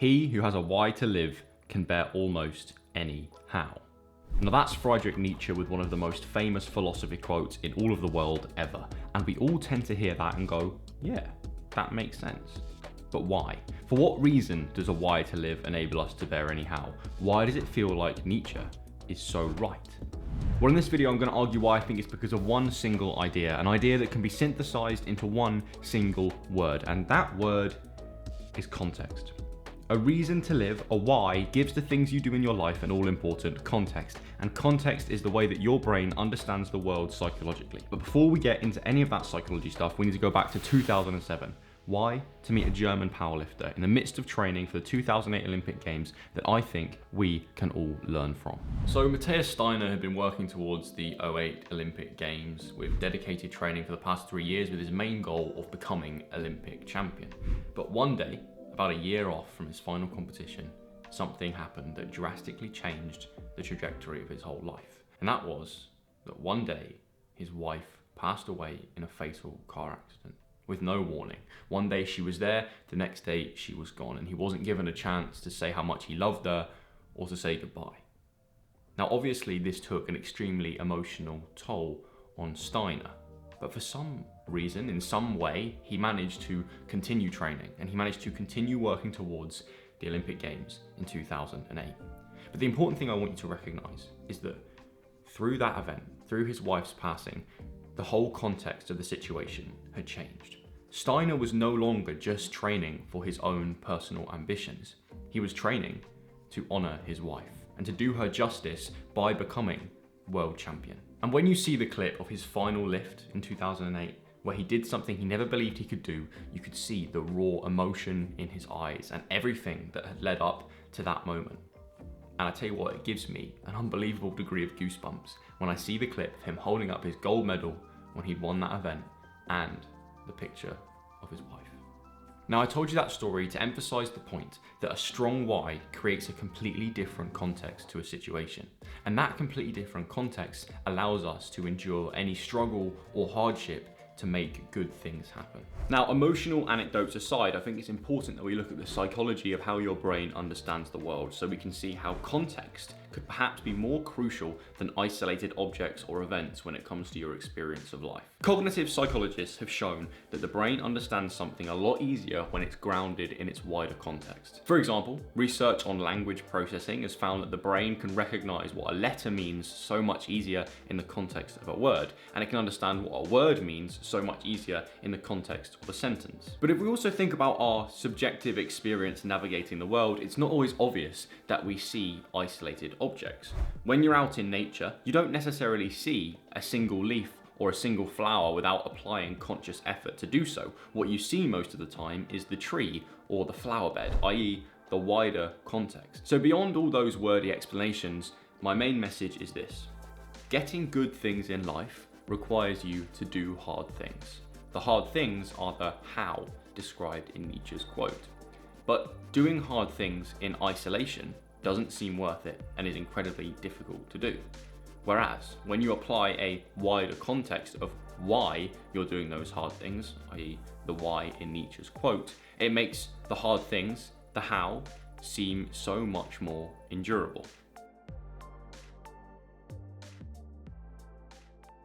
He who has a why to live can bear almost any how. Now that's Friedrich Nietzsche with one of the most famous philosophy quotes in all of the world ever. And we all tend to hear that and go, yeah, that makes sense. But why? For what reason does a why to live enable us to bear any how? Why does it feel like Nietzsche is so right? Well, in this video, I'm going to argue why I think it's because of one single idea, an idea that can be synthesized into one single word, and that word is context. A reason to live, a why, gives the things you do in your life an all-important context, and context is the way that your brain understands the world psychologically. But before we get into any of that psychology stuff, we need to go back to 2007. Why? To meet a German powerlifter in the midst of training for the 2008 Olympic Games that I think we can all learn from. So Matthias Steiner had been working towards the 2008 Olympic Games with dedicated training for the past 3 years with his main goal of becoming Olympic champion. But one day, about a year off from his final competition, something happened that drastically changed the trajectory of his whole life. And that was that one day his wife passed away in a fatal car accident with no warning. One day she was there, the next day she was gone, and he wasn't given a chance to say how much he loved her or to say goodbye. Now obviously this took an extremely emotional toll on Steiner, but for some reason, in some way, he managed to continue training and he managed to continue working towards the Olympic Games in 2008. But the important thing I want you to recognize is that through that event, through his wife's passing, the whole context of the situation had changed. Steiner was no longer just training for his own personal ambitions. He was training to honor his wife and to do her justice by becoming world champion. And when you see the clip of his final lift in 2008, where he did something he never believed he could do, you could see the raw emotion in his eyes and everything that had led up to that moment. And I tell you what, it gives me an unbelievable degree of goosebumps when I see the clip of him holding up his gold medal when he'd won that event and the picture of his wife. Now I told you that story to emphasize the point that a strong why creates a completely different context to a situation. And that completely different context allows us to endure any struggle or hardship to make good things happen. Now, emotional anecdotes aside, I think it's important that we look at the psychology of how your brain understands the world so we can see how context could perhaps be more crucial than isolated objects or events when it comes to your experience of life. Cognitive psychologists have shown that the brain understands something a lot easier when it's grounded in its wider context. For example, research on language processing has found that the brain can recognize what a letter means so much easier in the context of a word, and it can understand what a word means so much easier in the context of a sentence. But if we also think about our subjective experience navigating the world, it's not always obvious that we see isolated objects. When you're out in nature, you don't necessarily see a single leaf or a single flower without applying conscious effort to do so. What you see most of the time is the tree or the flower bed, i.e. the wider context. So beyond all those wordy explanations, my main message is this: getting good things in life requires you to do hard things. The hard things are the how described in Nietzsche's quote. But doing hard things in isolation doesn't seem worth it and is incredibly difficult to do. Whereas when you apply a wider context of why you're doing those hard things, i.e. the why in Nietzsche's quote, it makes the hard things, the how, seem so much more endurable.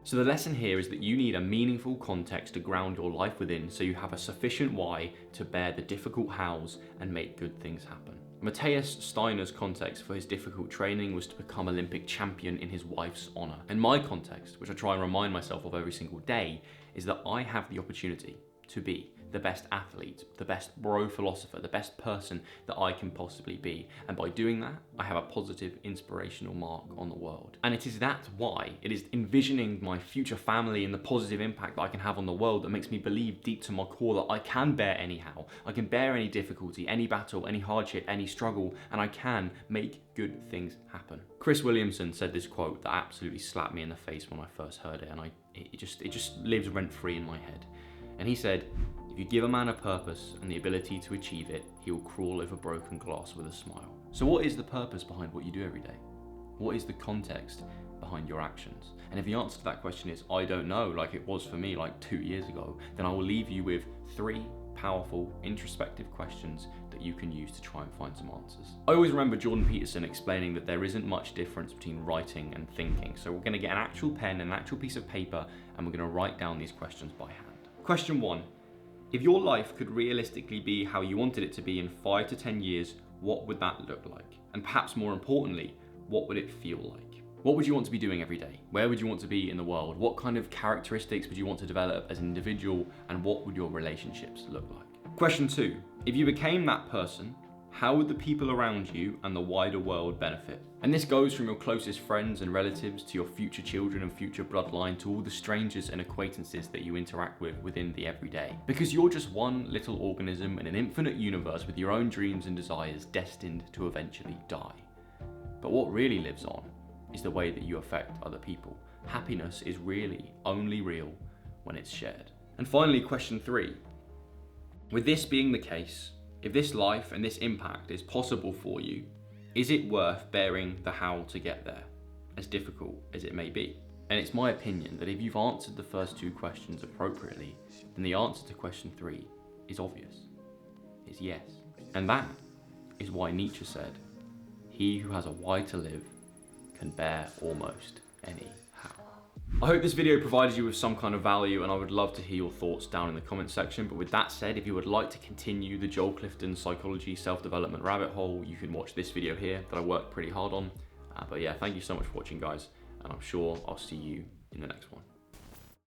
So the lesson here is that you need a meaningful context to ground your life within so you have a sufficient why to bear the difficult hows and make good things happen. Matthias Steiner's context for his difficult training was to become Olympic champion in his wife's honor. And my context, which I try and remind myself of every single day, is that I have the opportunity to be the best athlete, the best bro philosopher, the best person that I can possibly be. And by doing that, I have a positive, inspirational mark on the world. And it is that why, it is envisioning my future family and the positive impact that I can have on the world that makes me believe deep to my core that I can bear anyhow. I can bear any difficulty, any battle, any hardship, any struggle, and I can make good things happen. Chris Williamson said this quote that absolutely slapped me in the face when I first heard it, and it just lives rent-free in my head. And he said, "If you give a man a purpose and the ability to achieve it, he will crawl over broken glass with a smile." So what is the purpose behind what you do every day? What is the context behind your actions? And if the answer to that question is, I don't know, like it was for me like 2 years ago, then I will leave you with 3 powerful introspective questions that that you can use to try and find some answers. I always remember Jordan Peterson explaining that there isn't much difference between writing and thinking. So we're going to get an actual pen and an actual piece of paper, and we're going to write down these questions by hand. Question 1. If your life could realistically be how you wanted it to be in 5 to 10 years, what would that look like? And perhaps more importantly, what would it feel like? What would you want to be doing every day? Where would you want to be in the world? What kind of characteristics would you want to develop as an individual? And what would your relationships look like? Question 2. If you became that person, how would the people around you and the wider world benefit? And this goes from your closest friends and relatives to your future children and future bloodline to all the strangers and acquaintances that you interact with within the everyday. Because you're just one little organism in an infinite universe with your own dreams and desires destined to eventually die. But what really lives on is the way that you affect other people. Happiness is really only real when it's shared. And finally, question 3. With this being the case, if this life and this impact is possible for you, is it worth bearing the how to get there, as difficult as it may be? And it's my opinion that if you've answered the first 2 questions appropriately, then the answer to question 3 is obvious. It's yes. And that is why Nietzsche said, "He who has a why to live can bear almost any how." I hope this video provided you with some kind of value, and I would love to hear your thoughts down in the comment section. But with that said, if you would like to continue the Joel Clifton psychology self-development rabbit hole, you can watch this video here that I worked pretty hard on. But yeah, thank you so much for watching, guys, and I'm sure I'll see you in the next one.